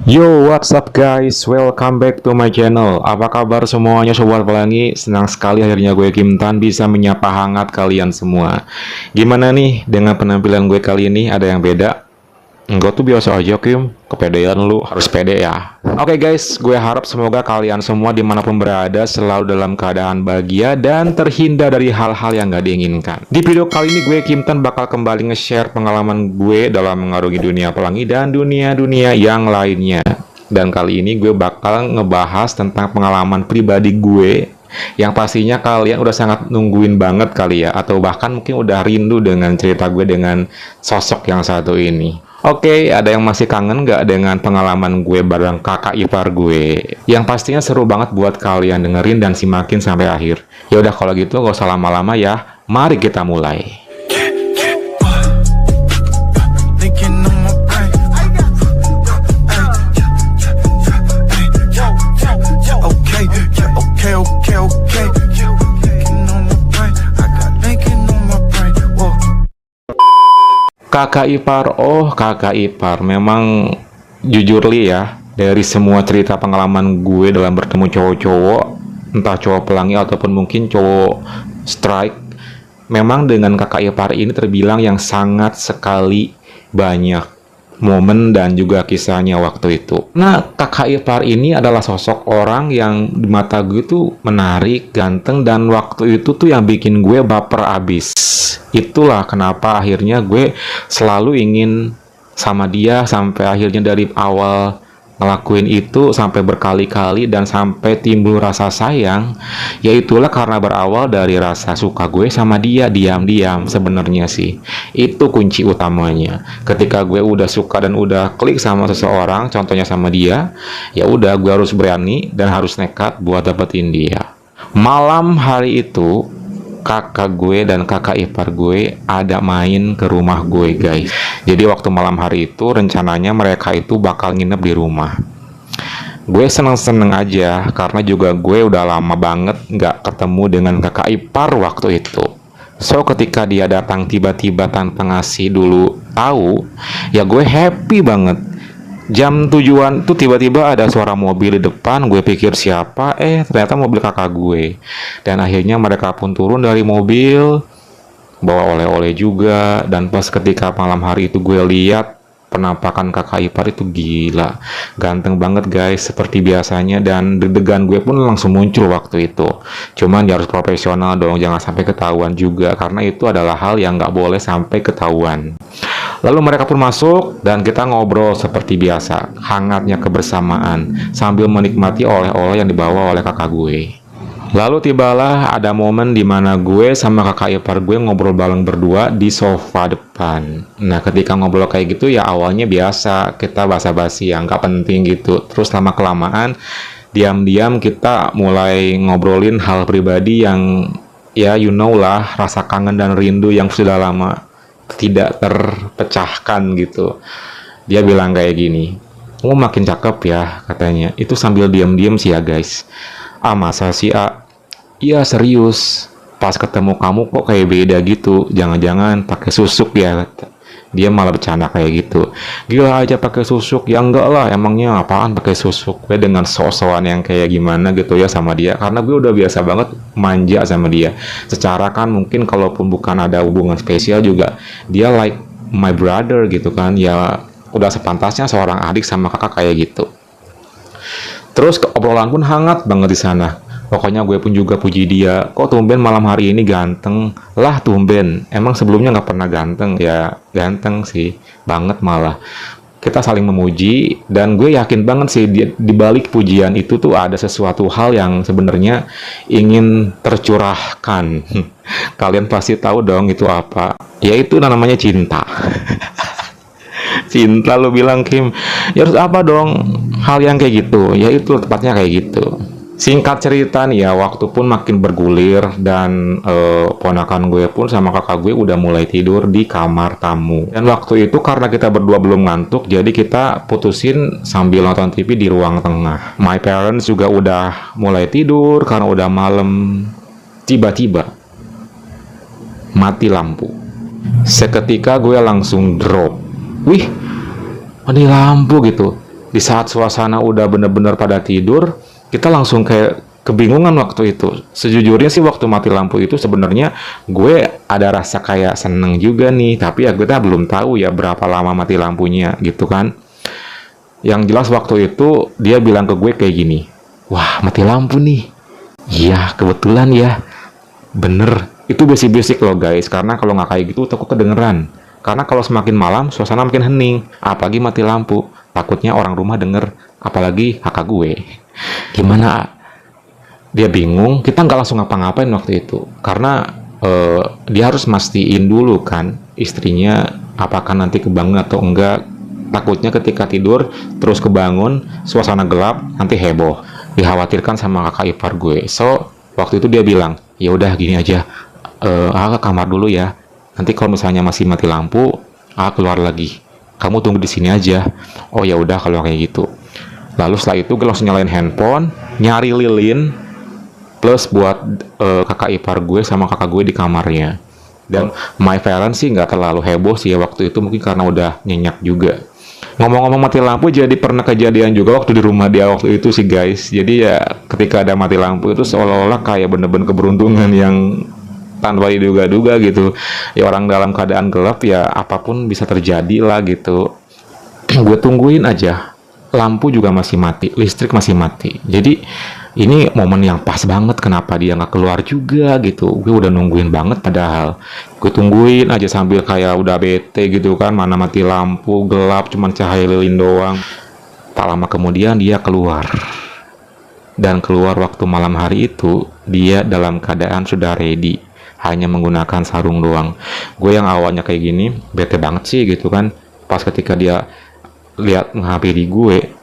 Yo, what's up guys? Welcome back to my channel. Apa kabar semuanya Sobat Pelangi? Senang sekali akhirnya gue Kim Tan bisa menyapa hangat kalian semua. Gimana nih dengan penampilan gue kali ini? Ada yang beda? Enggak tuh biasa aja Kim. Kepedean lu, harus pede ya. Oke guys, gue harap semoga kalian semua dimanapun berada selalu dalam keadaan bahagia dan terhindar dari hal-hal yang gak diinginkan. Di video kali ini gue Kim Tan bakal kembali nge-share pengalaman gue dalam mengarungi dunia pelangi dan dunia-dunia yang lainnya. Dan kali ini gue bakal ngebahas tentang pengalaman pribadi gue yang pastinya kalian udah sangat nungguin banget kali ya, atau bahkan mungkin udah rindu dengan cerita gue dengan sosok yang satu ini. Oke, ada yang masih kangen nggak dengan pengalaman gue bareng kakak ipar gue? Yang pastinya seru banget buat kalian dengerin dan simakin sampai akhir. Ya udah kalau gitu gak usah lama-lama ya. Mari kita mulai. Kakak ipar, kakak ipar. Memang jujur li ya, dari semua cerita pengalaman gue dalam bertemu cowok-cowok, entah cowok pelangi ataupun mungkin cowok strike, memang dengan kakak ipar ini terbilang yang sangat sekali banyak momen dan juga kisahnya waktu itu. Nah, kakak ipar ini adalah sosok orang yang di mata gue tuh menarik, ganteng, dan waktu itu tuh yang bikin gue baper abis. Itulah kenapa akhirnya gue selalu ingin sama dia sampai akhirnya dari awal ngelakuin itu sampai berkali-kali dan sampai timbul rasa sayang. Yaitulah karena berawal dari rasa suka gue sama dia diam-diam sebenarnya sih. Itu kunci utamanya. Ketika gue udah suka dan udah klik sama seseorang, contohnya sama dia, ya udah gue harus berani dan harus nekat buat dapetin dia. Malam hari itu kakak gue dan kakak ipar gue ada main ke rumah gue guys. Jadi waktu malam hari itu rencananya mereka itu bakal nginep di rumah. Gue seneng-seneng aja karena juga gue udah lama banget nggak ketemu dengan kakak ipar waktu itu. So ketika dia datang tiba-tiba tanpa ngasih dulu tahu, ya gue happy banget. Jam tujuan tuh tiba-tiba ada suara mobil di depan. Gue pikir siapa, ternyata mobil kakak gue. Dan akhirnya mereka pun turun dari mobil, bawa oleh-oleh juga. Dan pas ketika malam hari itu gue lihat penampakan kakak ipar itu gila, ganteng banget guys seperti biasanya. Dan deg-degan gue pun langsung muncul waktu itu. Cuman dia harus profesional dong, jangan sampai ketahuan juga, karena itu adalah hal yang nggak boleh sampai ketahuan. Lalu mereka pun masuk dan kita ngobrol seperti biasa, hangatnya kebersamaan sambil menikmati oleh-oleh yang dibawa oleh kakak gue. Lalu tibalah ada momen di mana gue sama kakak ipar gue ngobrol bareng berdua di sofa depan. Nah, ketika ngobrol kayak gitu ya awalnya biasa, kita basa-basi yang nggak penting gitu. Terus lama kelamaan diam-diam kita mulai ngobrolin hal pribadi yang ya you know lah, rasa kangen dan rindu yang sudah lama tidak terpecahkan gitu. Dia bilang kayak gini, "Oh, makin cakep ya," katanya. Itu sambil diam-diam sih ya guys. Masa sih Iya serius. Pas ketemu kamu kok kayak beda gitu. Jangan-jangan pakai susuk ya. Dia malah bercanda kayak gitu. Gila aja pakai susuk. Ya enggak lah, emangnya apaan pakai susuk. Gue dengan so-soan yang kayak gimana gitu ya sama dia, karena gue udah biasa banget manja sama dia. Secara kan mungkin kalaupun bukan ada hubungan spesial juga, dia like my brother gitu kan. Ya udah sepantasnya seorang adik sama kakak kayak gitu. Terus obrolan pun hangat banget di sana. Pokoknya gue pun juga puji dia, kok tumben malam hari ini ganteng. Lah tumben, emang sebelumnya nggak pernah ganteng? Ya ganteng sih, banget malah. Kita saling memuji, dan gue yakin banget sih di balik pujian itu tuh ada sesuatu hal yang sebenarnya ingin tercurahkan. Kalian pasti tahu dong itu apa. Yaitu namanya cinta. Cinta lo bilang Kim, ya harus apa dong hal yang kayak gitu? Ya itu tepatnya kayak gitu. Singkat cerita nih ya, waktu pun makin bergulir dan ponakan gue pun sama kakak gue udah mulai tidur di kamar tamu. Dan waktu itu karena kita berdua belum ngantuk, jadi kita putusin sambil nonton TV di ruang tengah. My parents juga udah mulai tidur karena udah malam. Tiba-tiba mati lampu. Seketika gue langsung drop. Wih, mati lampu gitu. Di saat suasana udah bener-bener pada tidur, kita langsung kayak kebingungan waktu itu. Sejujurnya sih waktu mati lampu itu sebenarnya gue ada rasa kayak seneng juga nih, tapi ya kita belum tahu ya berapa lama mati lampunya gitu kan. Yang jelas waktu itu dia bilang ke gue kayak gini, wah mati lampu nih. Iya kebetulan ya, bener. Itu basic-basic loh guys, karena kalau nggak kayak gitu takut kedengeran. Karena kalau semakin malam, suasana makin hening. Apalagi mati lampu, takutnya orang rumah denger. Apalagi kakak gue. Gimana? Dia bingung, kita nggak langsung ngapa-ngapain waktu itu. Karena dia harus mastiin dulu kan, istrinya apakah nanti kebangun atau enggak. Takutnya ketika tidur, terus kebangun, suasana gelap, nanti heboh. Dikhawatirkan sama kakak ipar gue. So, waktu itu dia bilang, ya udah gini aja, ke kamar dulu ya. Nanti kalau misalnya masih mati lampu, keluar lagi. Kamu tunggu di sini aja. Oh ya udah kalau kayak gitu. Lalu setelah itu gue langsung nyalain handphone, nyari lilin, plus buat kakak ipar gue sama kakak gue di kamarnya. Dan my parents sih nggak terlalu heboh sih ya waktu itu, mungkin karena udah nyenyak juga. Ngomong-ngomong mati lampu, jadi pernah kejadian juga waktu di rumah dia waktu itu sih guys. Jadi ya ketika ada mati lampu itu seolah-olah kayak bener-bener keberuntungan yang tanpa diduga-duga gitu. Ya orang dalam keadaan gelap ya apapun bisa terjadi lah gitu. Gue tungguin aja, lampu juga masih mati, listrik masih mati. Jadi ini momen yang pas banget, kenapa dia nggak keluar juga gitu. Gue udah nungguin banget padahal. Gue tungguin aja sambil kayak udah bete gitu kan, mana mati lampu, gelap, cuman cahaya lilin doang. Tak lama kemudian dia keluar. Dan keluar waktu malam hari itu, dia dalam keadaan sudah ready. Hanya menggunakan sarung doang. Gue yang awalnya kayak gini, bete banget sih gitu kan. Pas ketika dia lihat menghampiri gue,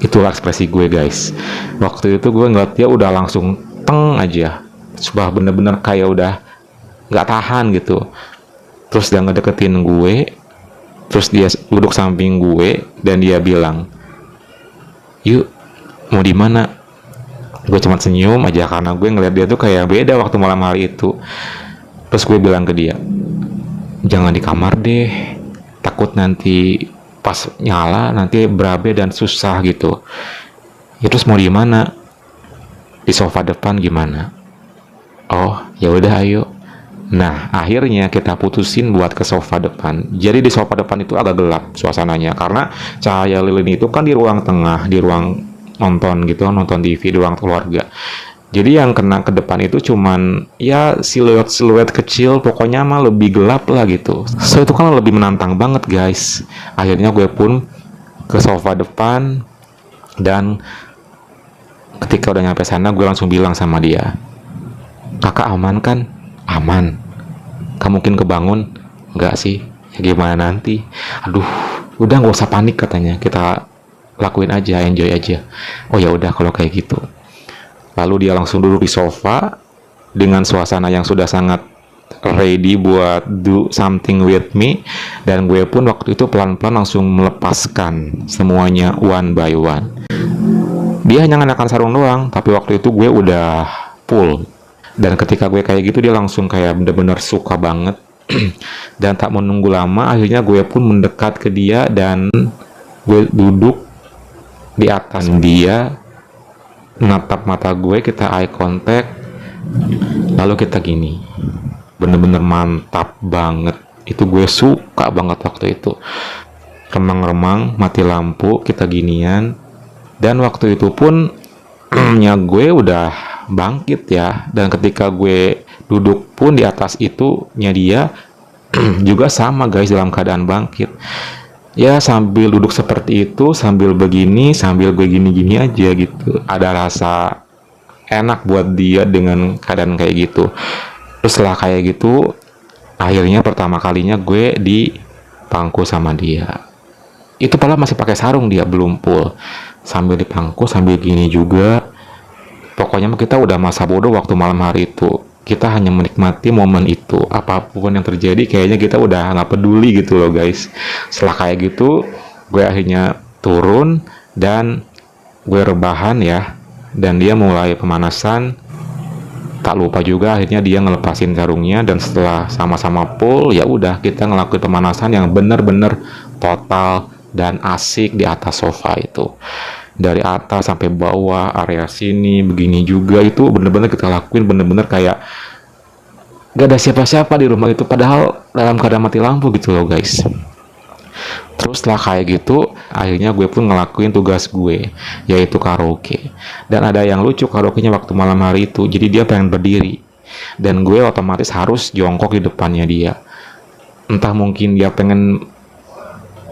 itulah ekspresi gue guys. Waktu itu gue ngeliat dia udah langsung teng aja, sumpah bener-bener kayak udah nggak tahan gitu. Terus dia ngedeketin gue, terus dia duduk samping gue dan dia bilang, yuk mau di mana? Gue cuma senyum aja karena gue ngeliat dia tuh kayak beda waktu malam hari itu. Terus gue bilang ke dia, jangan di kamar deh, takut nanti pas nyala nanti berabe dan susah gitu. Ya terus mau di mana? Di sofa depan gimana? Oh ya udah ayo. Nah akhirnya kita putusin buat ke sofa depan. Jadi di sofa depan itu agak gelap suasananya karena cahaya lilin itu kan di ruang tengah, di ruang nonton gitu, nonton TV di ruang keluarga. Jadi yang kena ke depan itu cuman ya siluet-siluet kecil, pokoknya mah lebih gelap lah gitu. So itu kan lebih menantang banget guys. Akhirnya gue pun ke sofa depan dan ketika udah nyampe sana gue langsung bilang sama dia, kakak aman kan? Aman. Kamu mungkin kebangun? Enggak sih. Ya gimana nanti? Aduh, udah nggak usah panik katanya. Kita lakuin aja, enjoy aja. Oh ya udah kalau kayak gitu. Lalu dia langsung duduk di sofa dengan suasana yang sudah sangat ready buat do something with me, dan gue pun waktu itu pelan-pelan langsung melepaskan semuanya one by one. Dia hanya ngenakan sarung doang, tapi waktu itu gue udah full. Dan ketika gue kayak gitu dia langsung kayak bener-bener suka banget. Dan tak menunggu lama akhirnya gue pun mendekat ke dia dan gue duduk di atas dia, natap mata gue, kita eye contact, lalu kita gini, bener-bener mantap banget. Itu gue suka banget waktu itu, remang-remang mati lampu kita ginian. Dan waktu itu pun nya gue udah bangkit ya, dan ketika gue duduk pun di atas itu nya dia juga sama guys dalam keadaan bangkit. Ya sambil duduk seperti itu, sambil begini, sambil gue gini-gini aja gitu. Ada rasa enak buat dia dengan keadaan kayak gitu. Terus setelah kayak gitu, akhirnya pertama kalinya gue di pangku sama dia. Itu padahal masih pakai sarung, dia belum full. Sambil di pangku, sambil gini juga. Pokoknya kita udah masa bodoh waktu malam hari itu. Kita hanya menikmati momen itu. Apapun yang terjadi kayaknya kita udah nggak peduli gitu loh guys. Setelah kayak gitu gue akhirnya turun dan gue rebahan ya, dan dia mulai pemanasan. Tak lupa juga akhirnya dia ngelepasin sarungnya, dan setelah sama-sama full ya udah kita ngelakuin pemanasan yang bener-bener total dan asik di atas sofa itu. Dari atas sampai bawah, area sini, begini juga, itu bener-bener kita lakuin, bener-bener kayak gak ada siapa-siapa di rumah itu, padahal dalam keadaan mati lampu gitu loh guys. Terus setelah kayak gitu, akhirnya gue pun ngelakuin tugas gue, yaitu karaoke. Dan ada yang lucu karaoke-nya waktu malam hari itu, jadi dia pengen berdiri. Dan gue otomatis harus jongkok di depannya dia. Entah mungkin dia pengen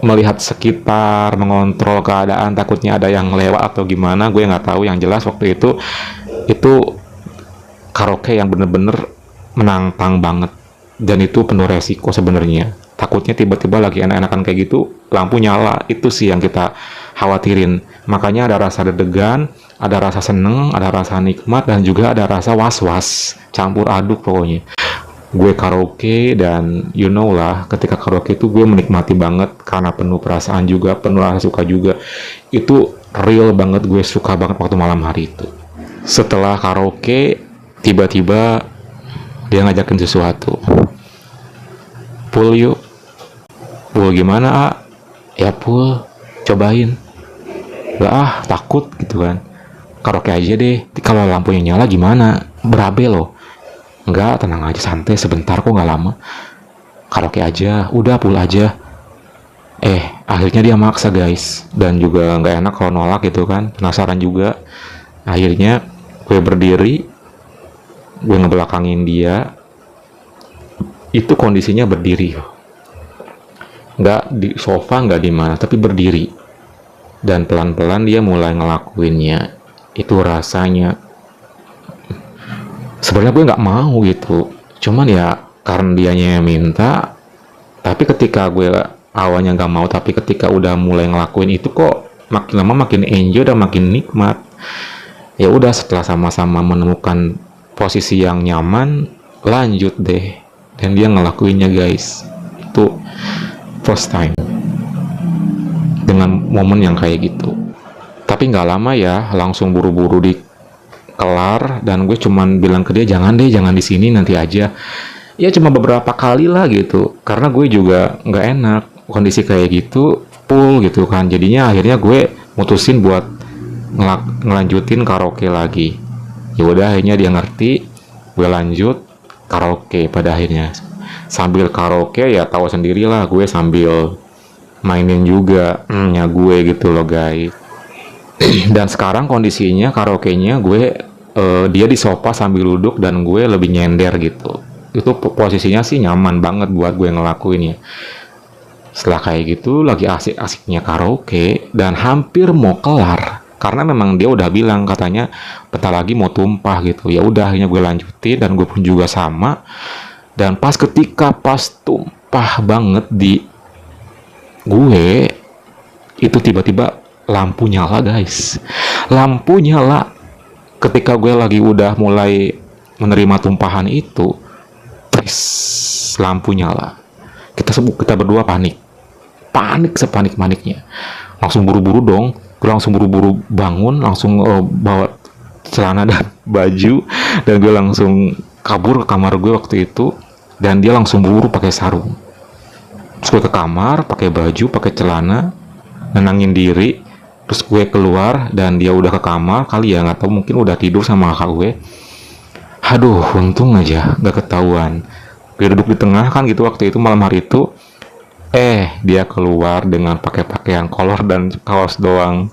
melihat sekitar, mengontrol keadaan, takutnya ada yang lewat atau gimana, gue nggak tahu. Yang jelas waktu itu karaoke yang bener-bener menantang banget, dan itu penuh resiko sebenarnya. Takutnya tiba-tiba lagi enak-enakan kayak gitu, lampu nyala, itu sih yang kita khawatirin. Makanya ada rasa deg-degan, ada rasa seneng, ada rasa nikmat, dan juga ada rasa was-was, campur aduk pokoknya. Gue karaoke, dan you know lah, ketika karaoke itu gue menikmati banget karena penuh perasaan juga, penuh rasa suka juga. Itu real banget, gue suka banget waktu malam hari itu. Setelah karaoke, tiba-tiba dia ngajakin sesuatu. Pul yuk. Pul gimana, A? Ya Pul, cobain. Gak takut gitu kan. Karaoke aja deh, kalau lampunya nyala gimana? Berabe loh. Enggak, tenang aja, santai, sebentar kok, nggak lama. Karaoke aja, udah Pul aja. Akhirnya dia maksa guys, dan juga nggak enak kalau nolak gitu kan, penasaran juga. Akhirnya gue berdiri, gue ngebelakangin dia. Itu kondisinya berdiri, nggak di sofa, nggak di mana, tapi berdiri. Dan pelan-pelan dia mulai ngelakuinnya. Itu rasanya sebenarnya gue nggak mau gitu, cuman ya karena dianya yang minta. Tapi ketika gue awalnya nggak mau, tapi ketika udah mulai ngelakuin itu, kok makin lama makin enjoy dan makin nikmat. Ya udah, setelah sama-sama menemukan posisi yang nyaman, lanjut deh, dan dia ngelakuinnya guys. Itu first time dengan momen yang kayak gitu. Tapi nggak lama ya, langsung buru-buru kelar, dan gue cuman bilang ke dia, jangan deh, jangan di sini, nanti aja. Ya cuma beberapa kali lah gitu, karena gue juga nggak enak kondisi kayak gitu, full gitu kan. Jadinya akhirnya gue mutusin buat ngelanjutin karaoke lagi. Ya udah, akhirnya dia ngerti, gue lanjut karaoke pada akhirnya. Sambil karaoke ya tahu sendirilah, gue sambil mainin juga nya gue gitu loh guys. Dan sekarang kondisinya karaoke-nya gue dia di sofa sambil duduk, dan gue lebih nyender gitu. Itu posisinya sih nyaman banget buat gue ngelakuinnya. Setelah kayak gitu, lagi asik-asiknya karaoke dan hampir mau kelar, karena memang dia udah bilang katanya bentar lagi mau tumpah gitu. Ya udah, akhirnya gue lanjutin, dan gue pun juga sama. Dan pas tumpah banget di gue, itu tiba-tiba lampu nyala guys. Lampu nyala ketika gue lagi udah mulai menerima tumpahan itu. Pres, lampu nyala. Kita berdua panik sepanik-paniknya. Langsung buru-buru dong. Gue langsung buru-buru bangun, langsung bawa celana dan baju, dan gue langsung kabur ke kamar gue waktu itu. Dan dia langsung buru pakai sarung. Terus gue ke kamar pakai baju, pakai celana, nenangin diri. Terus gue keluar, dan dia udah ke kamar kali ya, nggak tahu, mungkin udah tidur sama kakak gue. Aduh, untung aja nggak ketahuan. Dia duduk di tengah kan gitu waktu itu, malam hari itu. Dia keluar dengan pakai pakaian kolor dan kaos doang.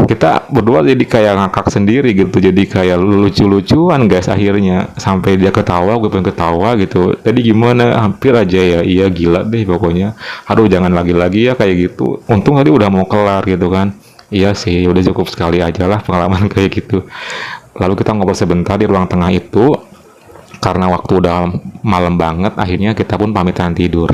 Kita berdua jadi kayak ngakak sendiri gitu, jadi kayak lucu-lucuan guys akhirnya. Sampai dia ketawa, gue pengen ketawa gitu. Tadi gimana? Hampir aja ya. Iya, gila deh pokoknya. Aduh, jangan lagi-lagi ya kayak gitu. Untung tadi udah mau kelar gitu kan. Iya sih, udah cukup sekali aja lah pengalaman kayak gitu. Lalu kita ngobrol sebentar di ruang tengah itu. Karena waktu udah malam banget, akhirnya kita pun pamitan tidur.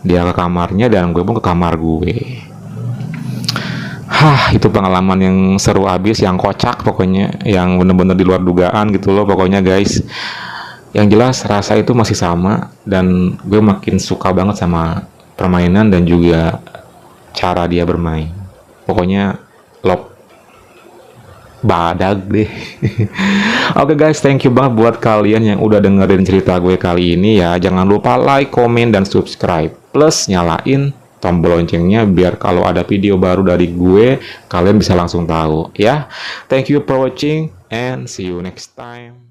Dia ke kamarnya, dan gue pun ke kamar gue. Itu pengalaman yang seru abis, yang kocak pokoknya, yang bener-bener di luar dugaan gitu loh pokoknya guys. Yang jelas rasa itu masih sama, dan gue makin suka banget sama permainan dan juga cara dia bermain. Pokoknya love badag deh. Oke guys, thank you banget buat kalian yang udah dengerin cerita gue kali ini ya. Jangan lupa like, komen, dan subscribe, plus nyalain tombol loncengnya biar kalau ada video baru dari gue kalian bisa langsung tahu ya. Thank you for watching and see you next time.